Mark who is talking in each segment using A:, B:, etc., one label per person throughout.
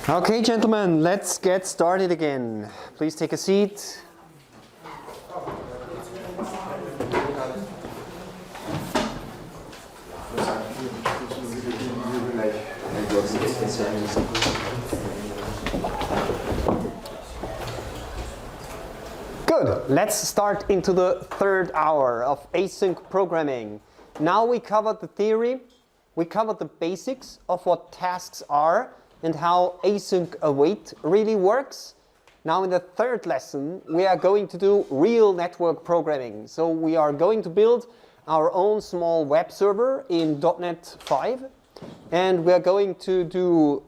A: Okay, gentlemen, let's get started again. Please take a seat. Good. Let's start into the third hour of async programming. Now we covered the theory, we covered the basics of what tasks are and how async await really works. Now in the third lesson, we are going to do real network programming. So we are going to build our own small web server in .NET 5. And we are going to do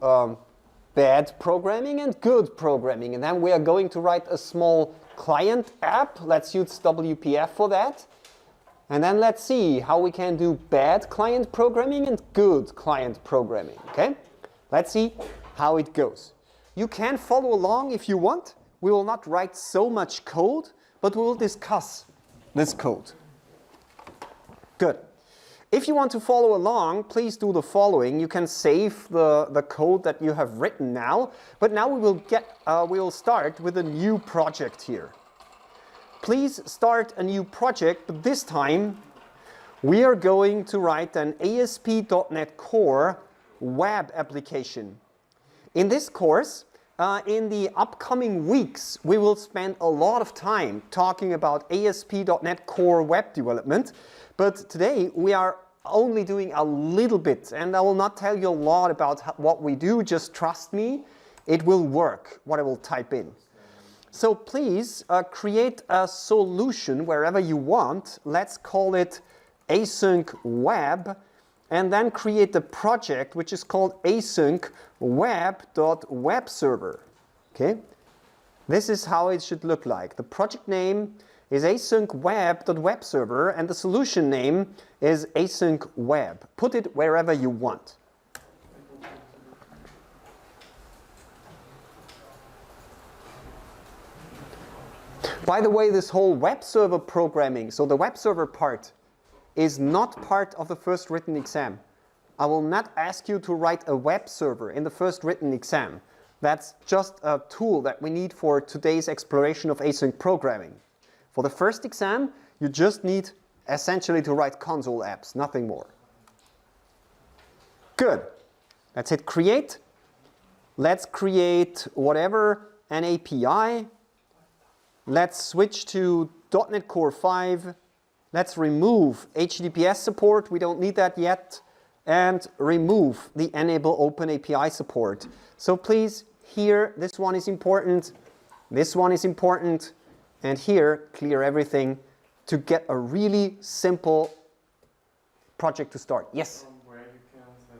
A: bad programming and good programming. And then we are going to write a small client app. Let's use WPF for that. And then let's see how we can do bad client programming and good client programming. Okay? Let's see how it goes. You can follow along if you want. We will not write so much code, but we will discuss this code. Good. If you want to follow along, please do the following. You can save the code that you have written now, but now we will start with a new project here. Please start a new project, but this time we are going to write an ASP.NET Core web application. In this course, in the upcoming weeks, we will spend a lot of time talking about ASP.NET Core web development, but today we are only doing a little bit, and I will not tell you a lot about what we do. Just trust me, it will work, what I will type in. So please create a solution wherever you want. Let's call it async web, and then create a project which is called async web.webserver. Okay? This is how it should look like. The project name is async web.webserver and the solution name is async web. Put it wherever you want. By the way, this whole web server programming, so the web server part, is not part of the first written exam. I will not ask you to write a web server in the first written exam. That's just a tool that we need for today's exploration of async programming. For the first exam, you just need essentially to write console apps, nothing more. Good. Let's hit create. Let's create whatever, an API. Let's switch to .NET Core 5. Let's remove HTTPS support, we don't need that yet, and remove the enable open API support. So please, here, this one is important, this one is important, and here, clear everything to get a really simple project to start. Yes?
B: Where you can set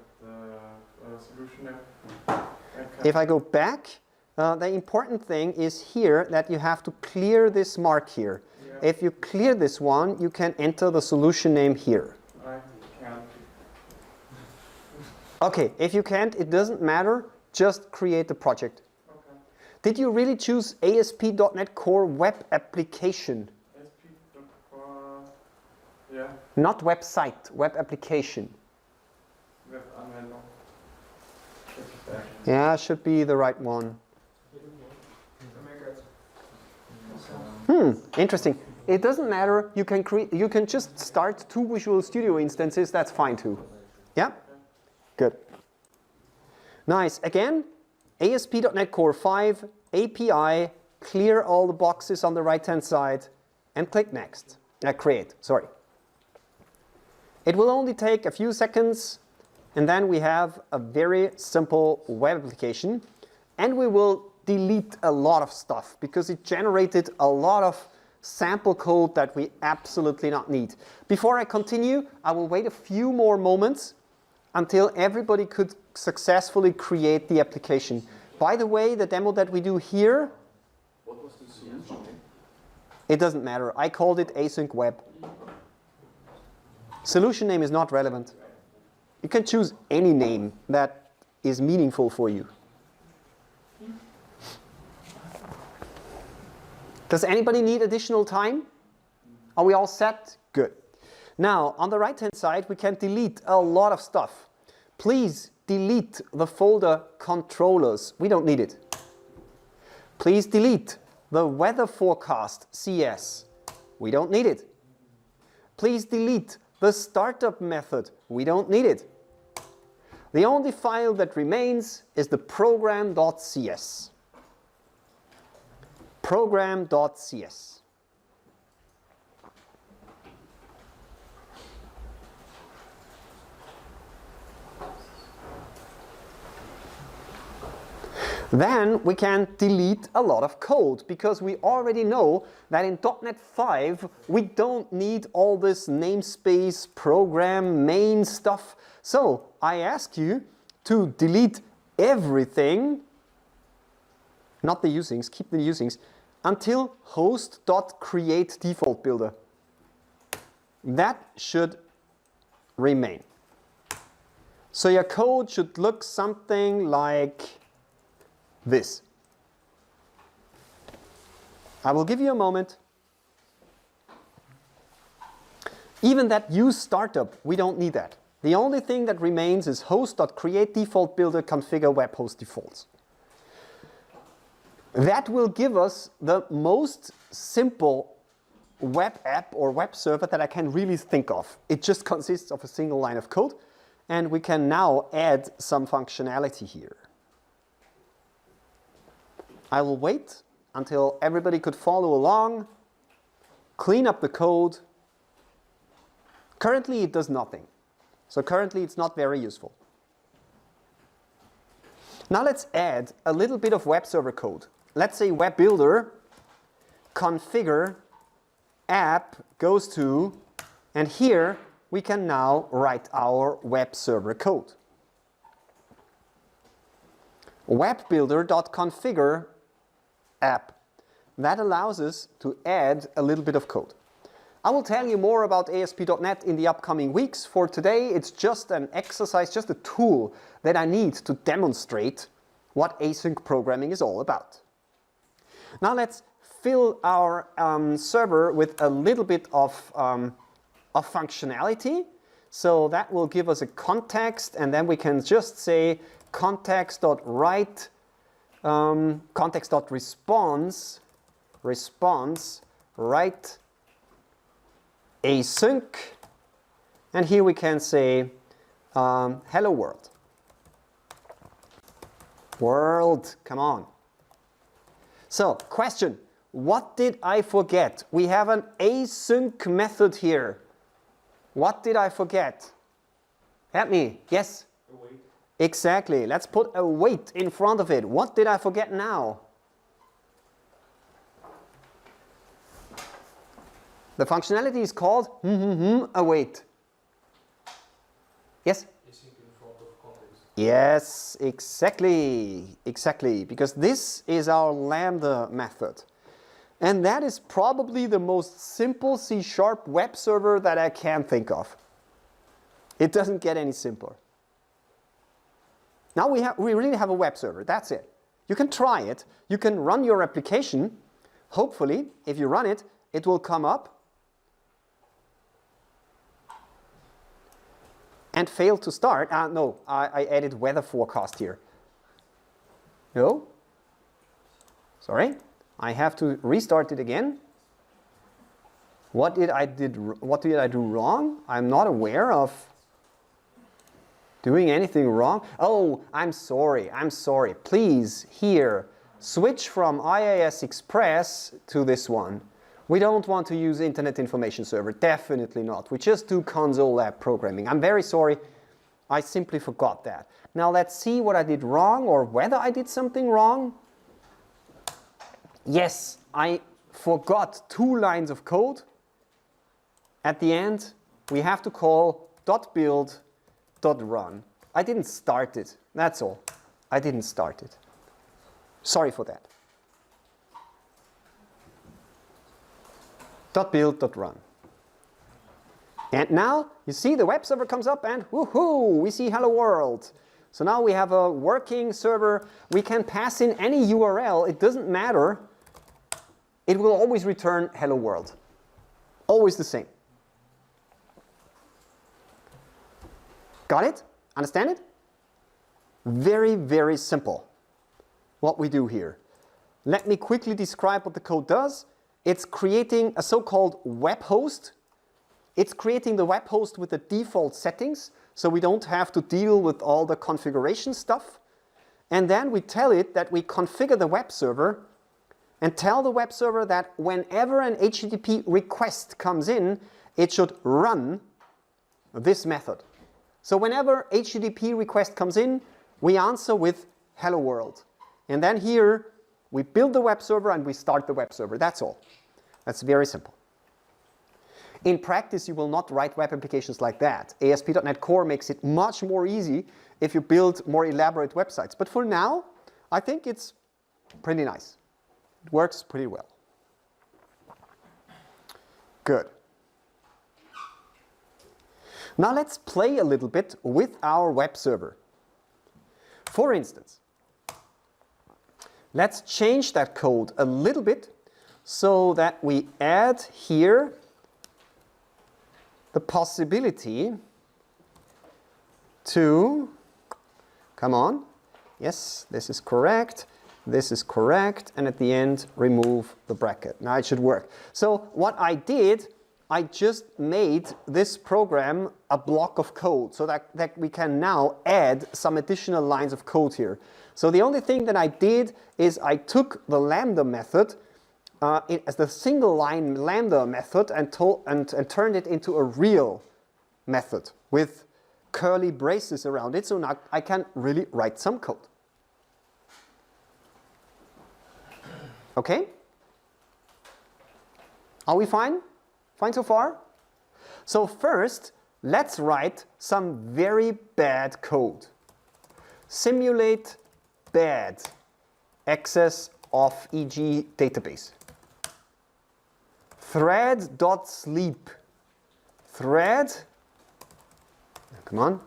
B: the solution name?
A: If I go back, the important thing is here that you have to clear this mark here. Yeah. If you clear this one, you can enter the solution name here.
B: I can't.
A: Okay, if you can't, it doesn't matter. Just create the project.
B: Okay.
A: Did you really choose ASP.NET Core web application?
B: ASP.Core, yeah.
A: Not website, web application.
B: Web Anwendung.
A: Yeah, should be the right one. Interesting. It doesn't matter. You can just start 2 Visual Studio instances. That's fine too. Yeah? Good. Nice. Again, ASP.NET Core 5, API, clear all the boxes on the right-hand side, and click Next. Create, sorry. It will only take a few seconds, and then we have a very simple web application, and we will delete a lot of stuff because it generated a lot of sample code that we absolutely not need. Before I continue, I will wait a few more moments until everybody could successfully create the application. By the way, the demo that we do here,
C: what was the solution name?
A: It doesn't matter. I called it async web. Solution name is not relevant. You can choose any name that is meaningful for you. Does anybody need additional time? Are we all set? Good. Now, on the right-hand side, we can delete a lot of stuff. Please delete the folder controllers. We don't need it. Please delete the weather forecast CS. We don't need it. Please delete the startup method. We don't need it. The only file that remains is the program.cs. Program.cs. Then we can delete a lot of code because we already know that in .NET 5 we don't need all this namespace, program, main stuff. So I ask you to delete everything, not the usings, keep the usings, until host.createDefaultBuilder. That should remain. So your code should look something like this. I will give you a moment. Even that use startup, we don't need that. The only thing that remains is host.createDefaultBuilder configure web host defaults. That will give us the most simple web app or web server that I can really think of. It just consists of a single line of code, and we can now add some functionality here. I will wait until everybody could follow along, clean up the code. Currently it does nothing. So currently it's not very useful. Now let's add a little bit of web server code. Let's say web builder, configure, app goes to, and here we can now write our web server code. Webbuilder.configure app. That allows us to add a little bit of code. I will tell you more about ASP.NET in the upcoming weeks. For today, it's just an exercise, just a tool that I need to demonstrate what async programming is all about. Now let's fill our server with a little bit of functionality. So that will give us a context, and then we can just say context.write, context.response, response, write async, and here we can say hello world. World, come on. So, question, what did I forget? We have an async method here. What did I forget? Help me, yes?
B: Await.
A: Exactly, let's put a wait in front of it. What did I forget now? The functionality is called await. Yes?
C: Async in front of context.
A: Yes, exactly, because this is our Lambda method. And that is probably the most simple C# web server that I can think of. It doesn't get any simpler. Now we really have a web server, that's it. You can try it, you can run your application. Hopefully, if you run it, it will come up and fail to start. No, I added weather forecast here. No? Sorry, I have to restart it again. What did I do wrong? I'm not aware of doing anything wrong. Oh, I'm sorry. Please, here, switch from IIS Express to this one. We don't want to use Internet Information Server, definitely not. We just do console lab programming. I'm very sorry, I simply forgot that. Now let's see what I did wrong or whether I did something wrong. Yes, I forgot 2 lines of code. At the end, we have to call .build.run. I didn't start it, that's all. I didn't start it. Sorry for that. .build.run. And now you see the web server comes up and woohoo, we see hello world. So now we have a working server. We can pass in any URL, it doesn't matter. It will always return hello world. Always the same. Got it? Understand it? Very, very simple what we do here. Let me quickly describe what the code does. It's creating a so-called web host. It's creating the web host with the default settings, so we don't have to deal with all the configuration stuff. And then we tell it that we configure the web server and tell the web server that whenever an HTTP request comes in, it should run this method. So whenever HTTP request comes in, we answer with hello world. And then here, we build the web server and we start the web server. That's all. That's very simple. In practice, you will not write web applications like that. ASP.NET Core makes it much more easy if you build more elaborate websites. But for now, I think it's pretty nice. It works pretty well. Good. Now let's play a little bit with our web server. For instance, let's change that code a little bit so that we add here the possibility to, come on, yes, this is correct, and at the end remove the bracket. Now it should work. So what I did, I just made this program a block of code so that we can now add some additional lines of code here. So the only thing that I did is I took the lambda method as the single line lambda method and turned it into a real method with curly braces around it. So now I can really write some code. Okay? Are we fine? Fine so far? So first, let's write some very bad code. Simulate bad access of e.g. database. Thread.sleep. Thread, come on,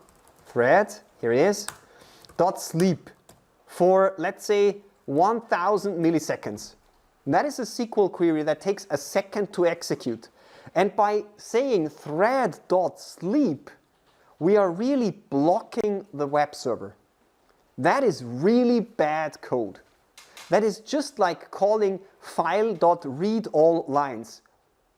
A: thread, here it is, .sleep for, let's say, 1000 milliseconds. That is a SQL query that takes a second to execute. And by saying thread.sleep, we are really blocking the web server. That is really bad code. That is just like calling file.readAllLines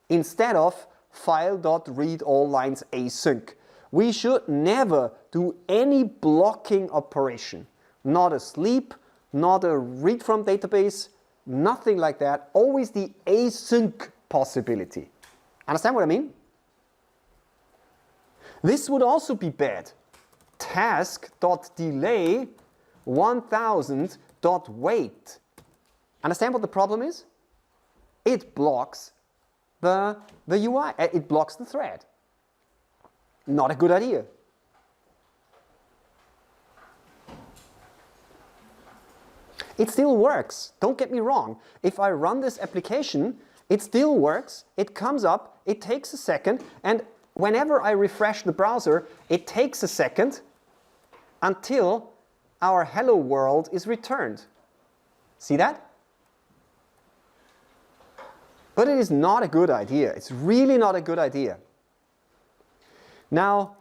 A: instead of file.readAllLines async. We should never do any blocking operation. Not a sleep, not a read from database, nothing like that. Always the async possibility. Understand what I mean? This would also be bad. Task.delay 1000.wait. Understand what the problem is? It blocks the UI. It blocks the thread. Not a good idea. It still works. Don't get me wrong. If I run this application, it still works. It comes up. It takes a second. And whenever I refresh the browser, it takes a second until our hello world is returned. See that? But it is not a good idea. It's really not a good idea. Now,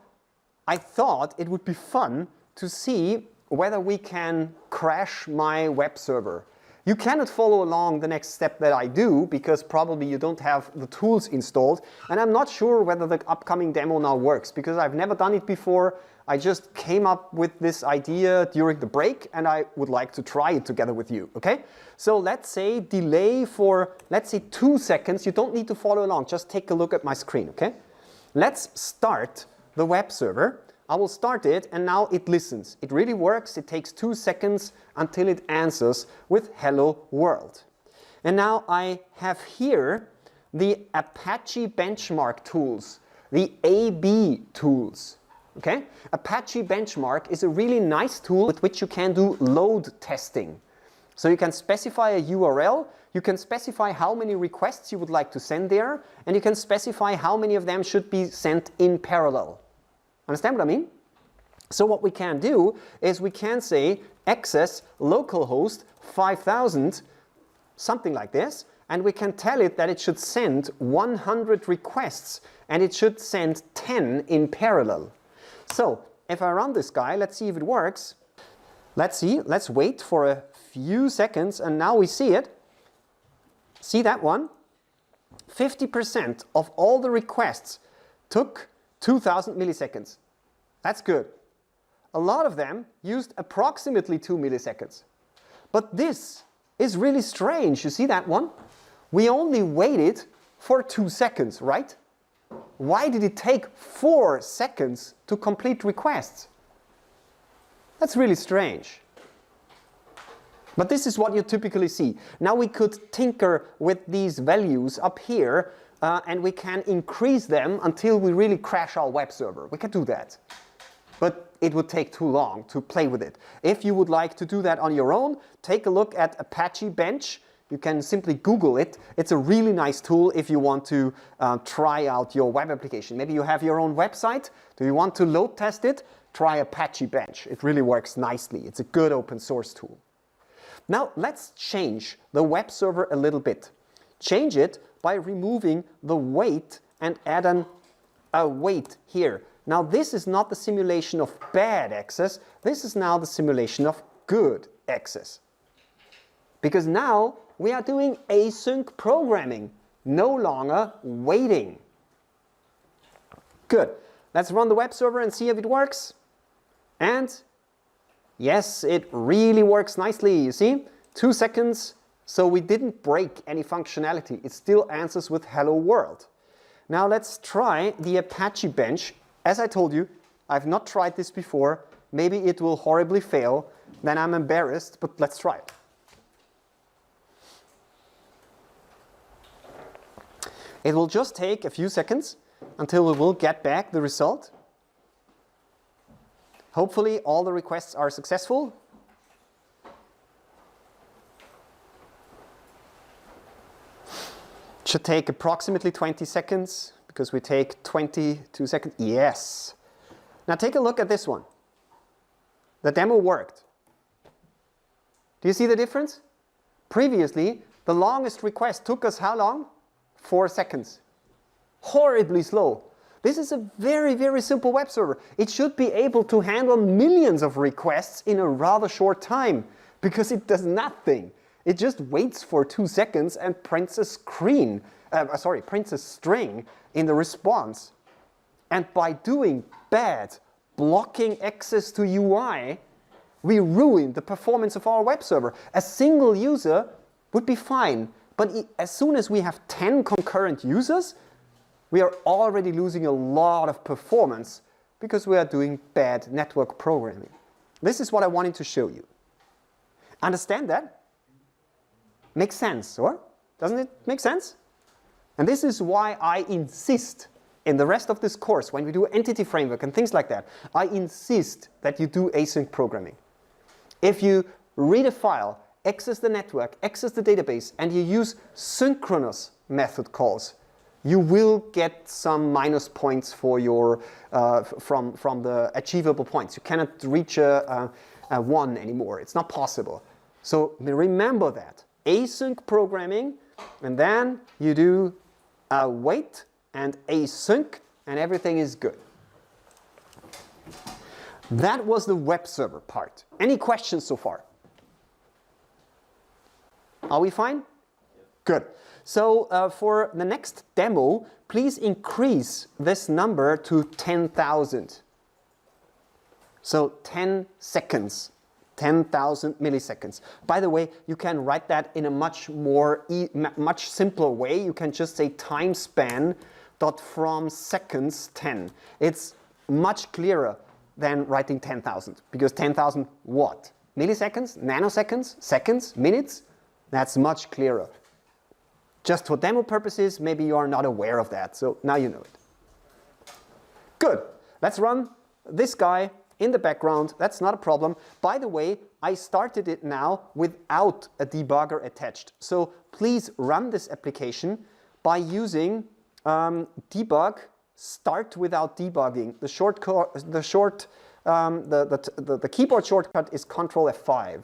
A: I thought it would be fun to see whether we can crash my web server. You cannot follow along the next step that I do because probably you don't have the tools installed, and I'm not sure whether the upcoming demo now works because I've never done it before. I just came up with this idea during the break and I would like to try it together with you, okay? So let's say delay for, let's say 2 seconds. You don't need to follow along, just take a look at my screen, okay? Let's start the web server. I will start it and now it listens. It really works. It takes 2 seconds until it answers with hello world. And now I have here the Apache benchmark tools, the AB tools. Okay? Apache benchmark is a really nice tool with which you can do load testing. So you can specify a URL, you can specify how many requests you would like to send there, and you can specify how many of them should be sent in parallel. Understand what I mean? So what we can do is we can say access localhost 5000, something like this, and we can tell it that it should send 100 requests and it should send 10 in parallel. So if I run this guy, let's see if it works. Let's see, let's wait for a few seconds and now we see it. See that one? 50% of all the requests took 2000 milliseconds. That's good. A lot of them used approximately 2 milliseconds. But this is really strange. You see that one? We only waited for 2 seconds, right? Why did it take 4 seconds to complete requests? That's really strange. But this is what you typically see. Now we could tinker with these values up here and we can increase them until we really crash our web server. We can do that. But it would take too long to play with it. If you would like to do that on your own, take a look at Apache Bench. You can simply Google it. It's a really nice tool if you want to try out your web application. Maybe you have your own website. Do you want to load test it? Try Apache Bench. It really works nicely. It's a good open source tool. Now let's change the web server a little bit. Change it by removing the wait and add a wait here. Now this is not the simulation of bad access. This is now the simulation of good access. Because now we are doing async programming, no longer waiting. Good. Let's run the web server and see if it works. And yes, it really works nicely. You see, 2 seconds, so we didn't break any functionality. It still answers with hello world. Now let's try the Apache Bench. As I told you, I've not tried this before. Maybe it will horribly fail. Then I'm embarrassed, but let's try it. It will just take a few seconds until we will get back the result. Hopefully all the requests are successful. It should take approximately 20 seconds because we take 22 seconds. Yes. Now take a look at this one. The demo worked. Do you see the difference? Previously, the longest request took us how long? 4 seconds. Horribly slow. This is a very, very simple web server. It should be able to handle millions of requests in a rather short time because it does nothing. It just waits for 2 seconds and prints a string in the response. And by doing bad, blocking access to UI, we ruin the performance of our web server. A single user would be fine, but as soon as we have 10 concurrent users, we are already losing a lot of performance because we are doing bad network programming. This is what I wanted to show you. Understand that? Makes sense, or? Doesn't it make sense? And this is why I insist in the rest of this course, when we do entity framework and things like that, I insist that you do async programming. If you read a file, access the network, access the database, and you use synchronous method calls, you will get some minus points for your from the achievable points. You cannot reach a 1 anymore. It's not possible. So remember that. Async programming, and then you do wait and async, and everything is good. That was the web server part. Any questions so far? Are we fine? Good. So for the next demo, please increase this number to 10,000. So 10 seconds, 10,000 milliseconds. By the way, you can write that in a much simpler way. You can just say time span dot from seconds 10. It's much clearer than writing 10,000 because 10,000 what? Milliseconds, nanoseconds, seconds, minutes? That's much clearer. Just for demo purposes, maybe you are not aware of that, so now you know it. Good. Let's run this guy in the background. That's not a problem. By the way, I started it now without a debugger attached. So please run this application by using debug start without debugging. The keyboard shortcut is Ctrl F5.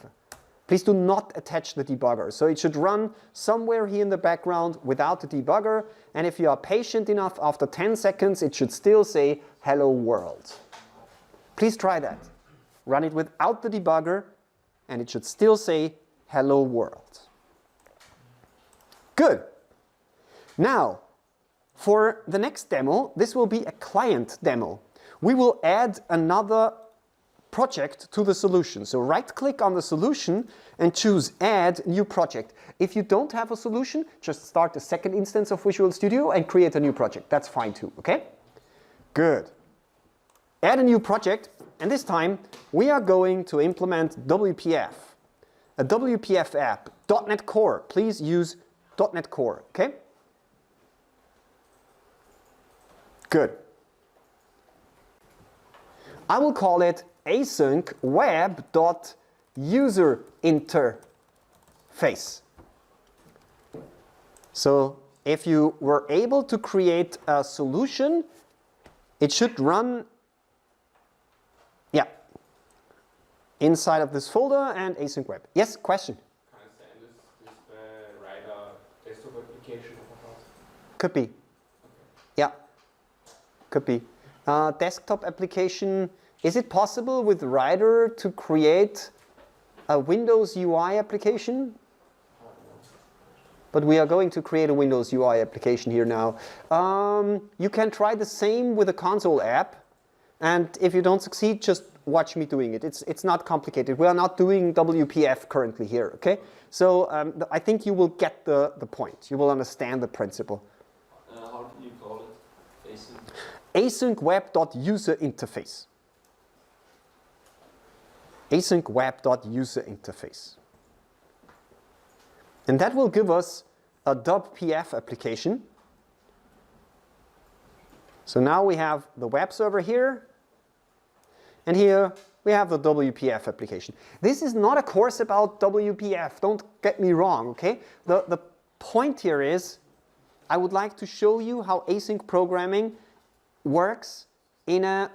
A: Please do not attach the debugger. So it should run somewhere here in the background without the debugger. And if you are patient enough, after 10 seconds, it should still say hello world. Please try that. Run it without the debugger and it should still say hello world. Good. Now, for the next demo, this will be a client demo. We will add another project to the solution. So right-click on the solution and choose Add New Project. If you don't have a solution, just start a second instance of Visual Studio and create a new project. That's fine too, okay? Good. Add a new project, and this time we are going to implement WPF. A WPF app, .NET Core. Please use .NET Core, okay? Good. I will call it async web.user interface. So if you were able to create a solution, it should run, yeah, inside of this folder and async web. Yes, question?
C: Can I send this write a desktop application of a house?
A: Could be.
C: Okay.
A: Yeah, could be. Desktop application, is it possible with Rider to create a Windows UI application? But we are going to create a Windows UI application here now. You can try the same with a console app, and if you don't succeed, just watch me doing it. It's not complicated. We are not doing WPF currently here, okay? So I think you will get the point. You will understand the principle.
C: How do you call it? Async?
A: Async web.user interface. Async web.user interface. And that will give us a WPF application. So now we have the web server here, and here we have the WPF application. This is not a course about WPF, don't get me wrong, okay? The point here is, I would like to show you how async programming works in a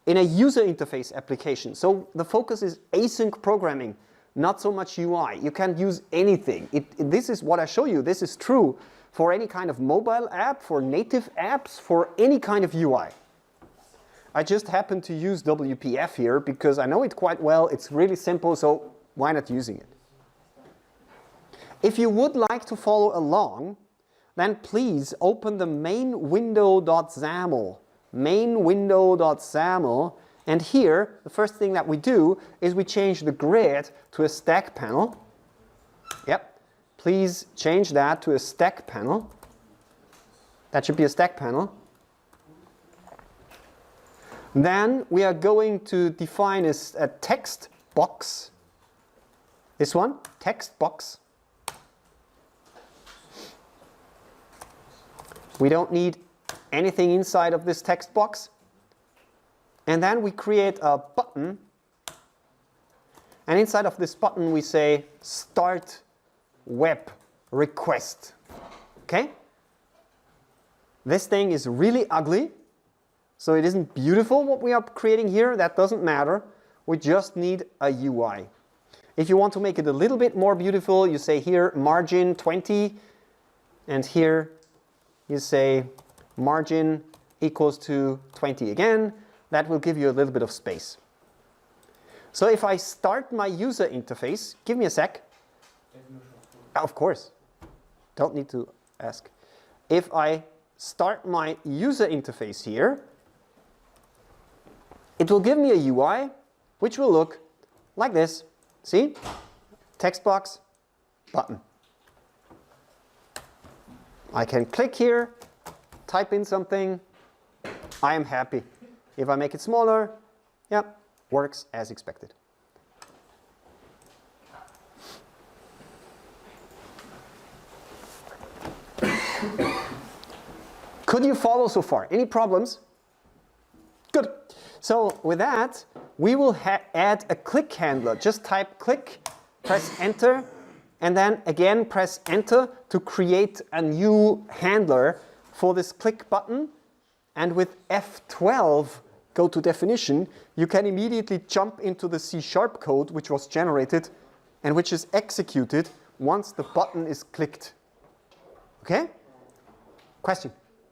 A: user interface application. So the focus is async programming, not so much UI. You can use anything. This is what I show you. This is true for any kind of mobile app, for native apps, for any kind of UI. I just happen to use WPF here because I know it quite well. It's really simple, so why not using it? If you would like to follow along, then please open the main window.xaml. Main window.xaml, and here the first thing that we do is we change the grid to a stack panel. Yep, please change that to a stack panel. That should be a stack panel. Then we are going to define a text box. This one, text box. We don't need anything inside of this text box. And then we create a button. And inside of this button we say start web request. Okay? This thing is really ugly. So it isn't beautiful what we are creating here. That doesn't matter. We just need a UI. If you want to make it a little bit more beautiful, you say here margin 20. And here you say margin equals to 20 again. That will give you a little bit of space. So if I start my user interface, give me a sec. Of course, don't need to ask. If I start my user interface here, it will give me a UI which will look like this. See? Text box, button. I can click here, type in something, I am happy. If I make it smaller, yeah, works as expected. Could you follow so far? Any problems? Good. So with that, we will add a click handler. Just type click, press enter, and then again press enter to create a new handler for this click button. And with F12, go to definition, you can immediately jump into the C# code which was generated and which is executed once the button is clicked. Okay? Question?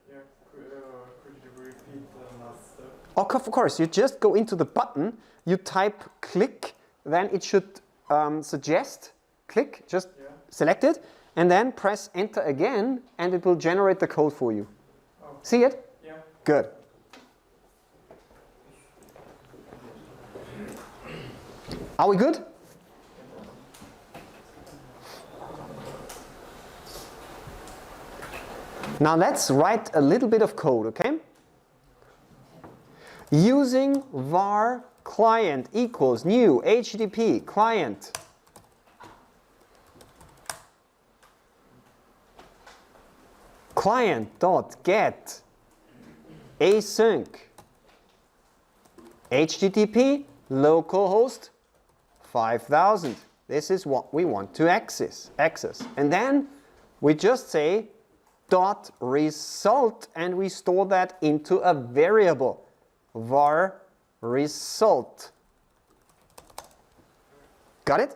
B: Yeah, could you repeat the last step?
A: Of course, you just go into the button, you type click, then it should suggest, click, just select it, and then press enter again, and it will generate the code for you.
B: Oh.
A: See it?
B: Yeah.
A: Good. Are we good? Now let's write a little bit of code, okay? Using var client equals new HTTP client client.get async HTTP localhost 5000. This is what we want to access. And then we just say dot result, and we store that into a variable, var result. Got it?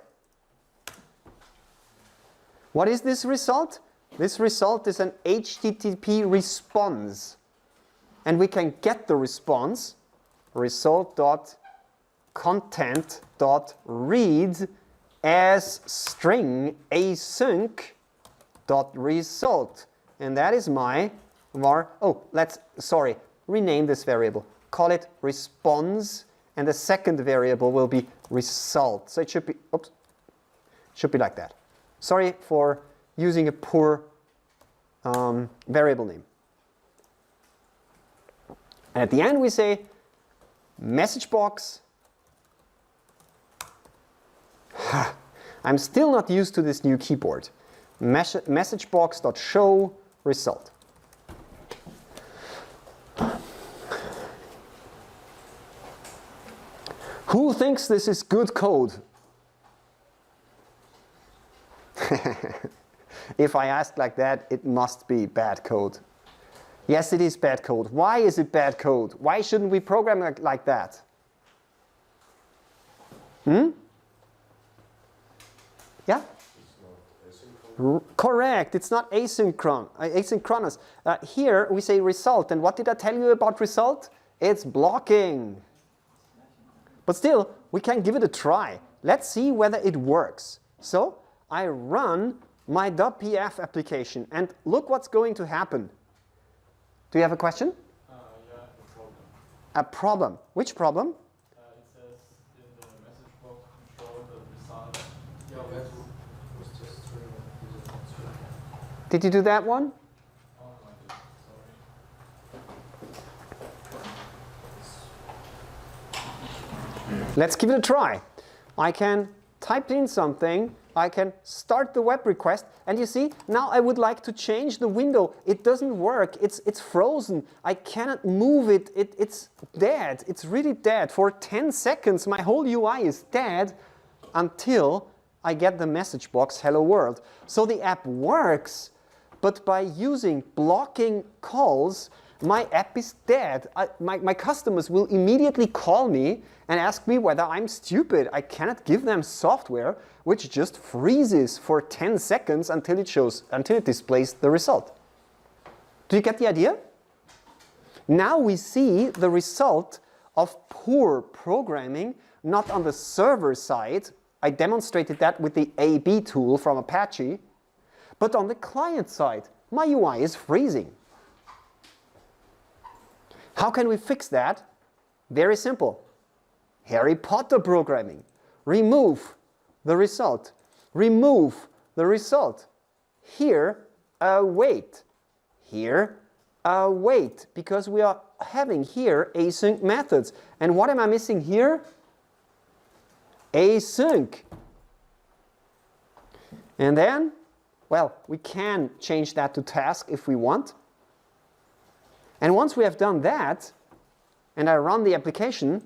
A: What is this result? This result is an HTTP response, and we can get the response result.content.read as string async.result. And that is my var. Oh, rename this variable. Call it response, and the second variable will be result. So it should be, should be like that. Sorry for using a poor variable name. And at the end we say message box. I'm still not used to this new keyboard. Message box.show result. Who thinks this is good code? If I ask like that, it must be bad code. Yes, it is bad code. Why is it bad code? Why shouldn't we program like that? Yeah? Correct, it's not asynchronous. Here we say result, and what did I tell you about result? It's blocking. But still, we can give it a try. Let's see whether it works. So I run my WPF application, and look what's going to happen. Do you have a question?
B: Yeah, a problem.
A: A problem. Which problem?
B: It says in the message box control the result. Yeah, that was just
A: Did you do that one?
B: Oh my god, sorry.
A: Let's give it a try. I can type in something, I can start the web request, and you see, now I would like to change the window. It doesn't work, it's frozen. I cannot move it, it's dead, it's really dead. For 10 seconds, my whole UI is dead until I get the message box, hello world. So the app works, but by using blocking calls, my app is dead. My customers will immediately call me and ask me whether I'm stupid. I cannot give them software which just freezes for 10 seconds until it displays the result. Do you get the idea? Now we see the result of poor programming, not on the server side. I demonstrated that with the AB tool from Apache, but on the client side, my UI is freezing. How can we fix that? Very simple. Harry Potter programming. Remove the result. Remove the result. Here, await. Here, await. Because we are having here async methods. And what am I missing here? Async. And then, well, we can change that to task if we want. And once we have done that, and I run the application,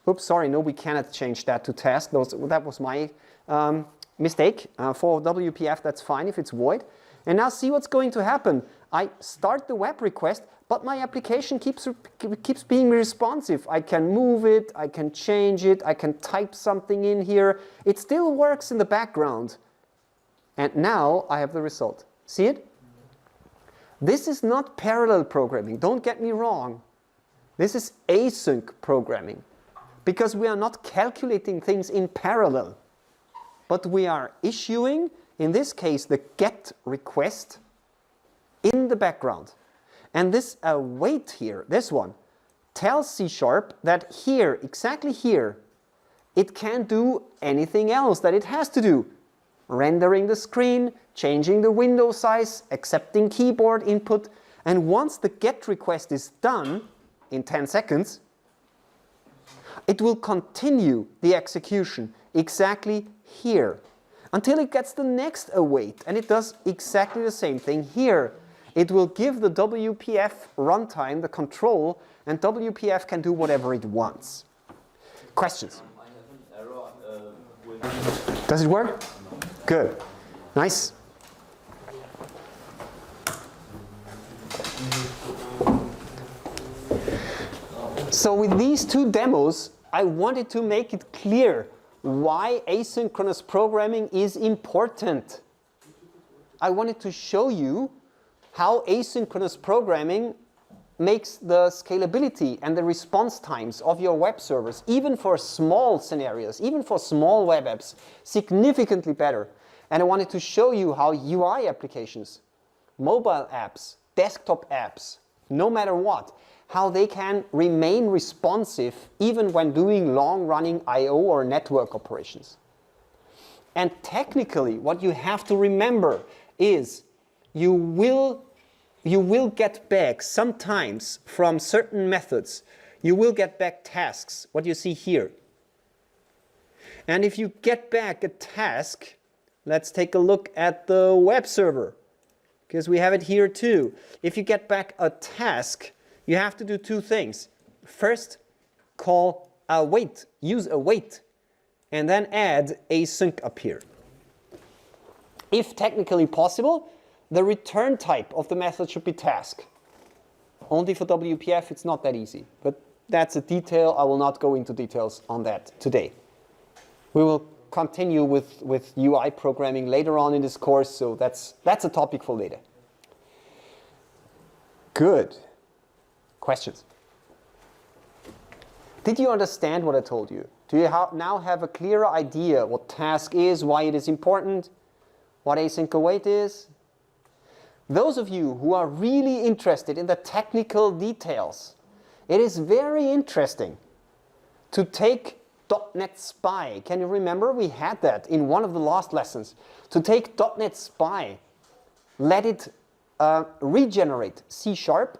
A: oops, sorry, no, we cannot change that to task. That was my mistake. For WPF, that's fine if it's void. And now see what's going to happen. I start the web request, but my application keeps being responsive. I can move it, I can change it, I can type something in here. It still works in the background. And now I have the result. See it? This is not parallel programming, don't get me wrong. This is async programming, because we are not calculating things in parallel. but we are issuing, in this case, the GET request in the background. And this await here, this one, tells C# that here, exactly here, it can't do anything else that it has to do. Rendering the screen, changing the window size, accepting keyboard input, and once the GET request is done, in 10 seconds, it will continue the execution exactly here until it gets the next await, and it does exactly the same thing here. It will give the WPF runtime the control, and WPF can do whatever it wants. Questions?
D: I have an error with...
A: Does it work? Good. Nice. So with these two demos, I wanted to make it clear why asynchronous programming is important. I wanted to show you how asynchronous programming makes the scalability and the response times of your web servers, even for small scenarios, even for small web apps, significantly better. And I wanted to show you how UI applications, mobile apps, desktop apps, no matter what, how they can remain responsive even when doing long-running I/O or network operations. And technically, what you have to remember is you will get back sometimes from certain methods, you will get back tasks, what you see here. And if you get back a task, let's take a look at the web server, because we have it here too. If you get back a task, you have to do two things. First, call await, use await, and then add async up here. If technically possible, the return type of the method should be task. Only for WPF it's not that easy, but that's a detail. I will not go into details on that today. We will continue with UI programming later on in this course, so that's a topic for later. Good. Questions? Did you understand what I told you? Do you now have a clearer idea what task is, why it is important, what async await is? Those of you who are really interested in the technical details, it is very interesting to take .NET Spy. Can you remember? We had that in one of the last lessons. To take .NET Spy, let it regenerate C#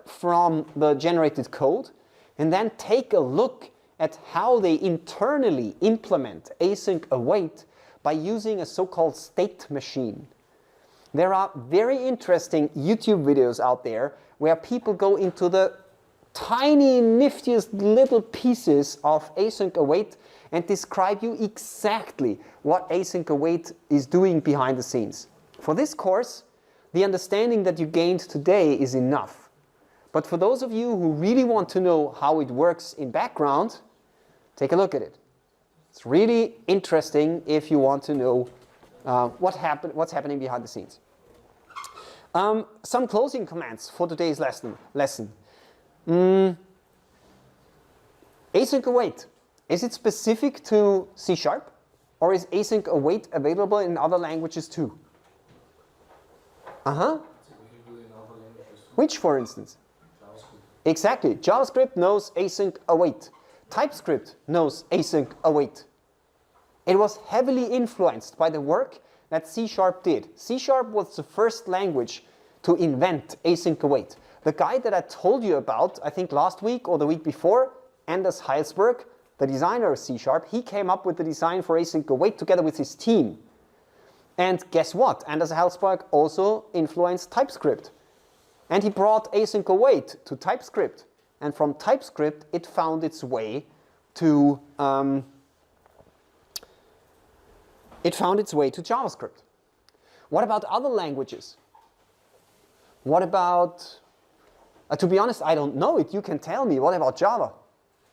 A: from the generated code, and then take a look at how they internally implement async await by using a so-called state machine. There are very interesting YouTube videos out there where people go into the tiny, niftiest little pieces of async await and describe you exactly what async await is doing behind the scenes. For this course, the understanding that you gained today is enough. But for those of you who really want to know how it works in background, take a look at it. It's really interesting if you want to know what's happening behind the scenes. Some closing comments for today's lesson. Async await, is it specific to C#? Or is async await available in other languages too? Which, for instance? JavaScript. Exactly. JavaScript knows async await. TypeScript knows async await. It was heavily influenced by the work that C# did. C# was the first language to invent async await. The guy that I told you about, I think last week or the week before, Anders Heilsberg, the designer of C#, he came up with the design for async await together with his team. And guess what? Anders Heilsberg also influenced TypeScript. And he brought async await to TypeScript. And from TypeScript, it found its way to JavaScript. What about other languages? What about, to be honest, I don't know it. You can tell me. What about Java?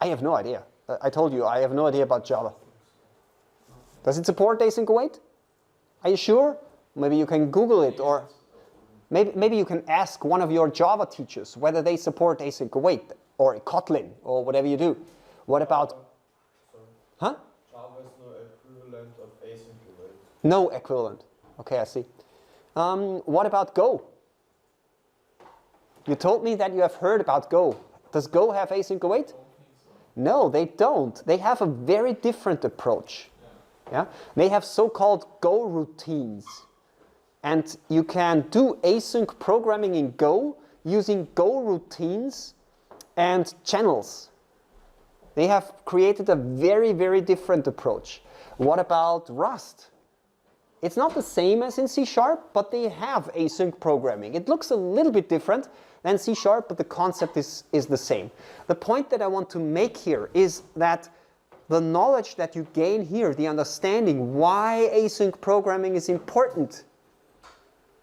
A: I have no idea. I told you, I have no idea about Java. Does it support async await? Are you sure? Maybe you can Google it, or maybe you can ask one of your Java teachers whether they support async await, or Kotlin, or whatever you do. What about, huh?
B: Java is no equivalent of async await.
A: No equivalent. Okay, I see. What about Go? You told me that you have heard about Go. Does Go have async await? No, they don't. They have a very different approach. Yeah? They have so-called Go routines. And you can do async programming in Go using Go routines and channels. They have created a very, very different approach. What about Rust? It's not the same as in C#, but they have async programming. It looks a little bit different than C#, but the concept is the same. The point that I want to make here is that the knowledge that you gain here, the understanding why async programming is important,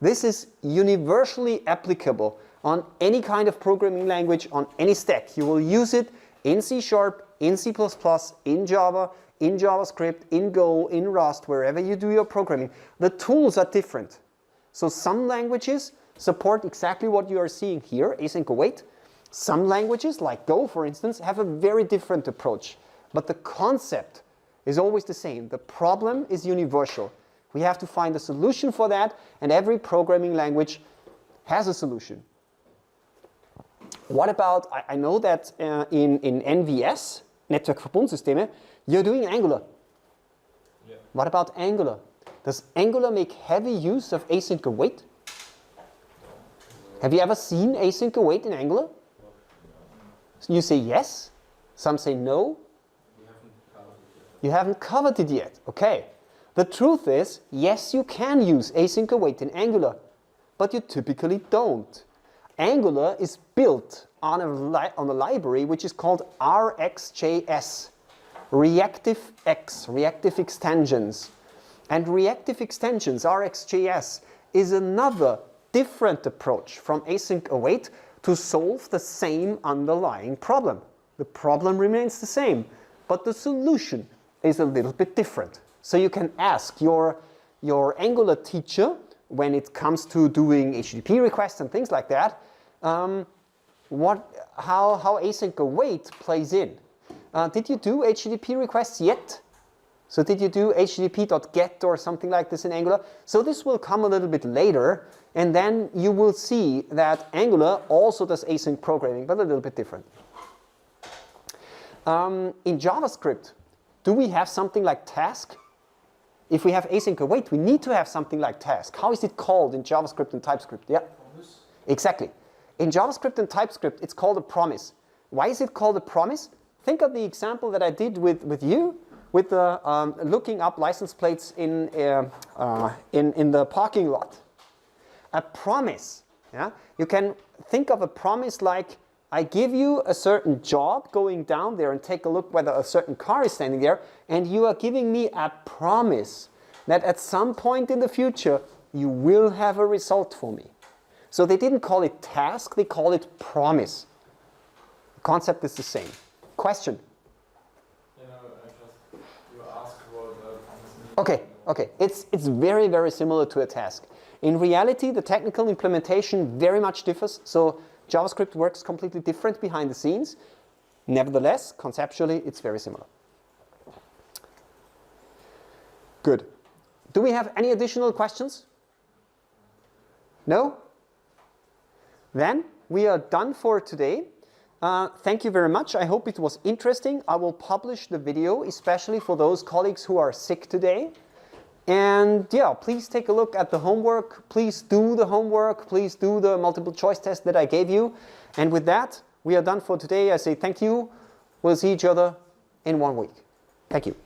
A: this is universally applicable on any kind of programming language, on any stack. You will use it in C#, in C++, in Java, in JavaScript, in Go, in Rust, wherever you do your programming. The tools are different. So some languages support exactly what you are seeing here, async await. Some languages, like Go for instance, have a very different approach. But the concept is always the same. The problem is universal. We have to find a solution for that, and every programming language has a solution. What about, I know that in NVS, Network Verbundsysteme, you're doing Angular.
B: Yeah.
A: What about Angular? Does Angular make heavy use of async await? Have you ever seen async await in Angular? You say yes, some say no. You haven't covered it yet. Okay. The truth is, yes, you can use async await in Angular, but you typically don't. Angular is built on a library which is called RxJS, reactive extensions. And reactive extensions, RxJS, is another different approach from async await to solve the same underlying problem. The problem remains the same, but the solution is a little bit different. So you can ask your Angular teacher, when it comes to doing HTTP requests and things like that, how async await plays in. Did you do HTTP requests yet? So did you do http.get or something like this in Angular? So this will come a little bit later, and then you will see that Angular also does async programming, but a little bit different. In JavaScript, do we have something like task? If we have async await, we need to have something like task. How is it called in JavaScript and TypeScript? Yeah,
B: Promise.
A: exactly. In JavaScript and TypeScript, it's called a promise. Why is it called a promise? Think of the example that I did with you, with the looking up license plates in the parking lot. A promise. Yeah? You can think of a promise like, I give you a certain job, going down there and take a look whether a certain car is standing there, and you are giving me a promise that at some point in the future you will have a result for me. So they didn't call it task, they call it promise. The concept is the same. Question?
B: You asked what
A: Okay. It's very, very similar to a task. In reality, the technical implementation very much differs. So JavaScript works completely different behind the scenes. Nevertheless, conceptually, it's very similar. Good. Do we have any additional questions? No? Then we are done for today. Thank you very much. I hope it was interesting. I will publish the video, especially for those colleagues who are sick today. And yeah, please take a look at the homework. Please do the homework. Please do the multiple choice test that I gave you. And with that, we are done for today. I say thank you. We'll see each other in 1 week. Thank you.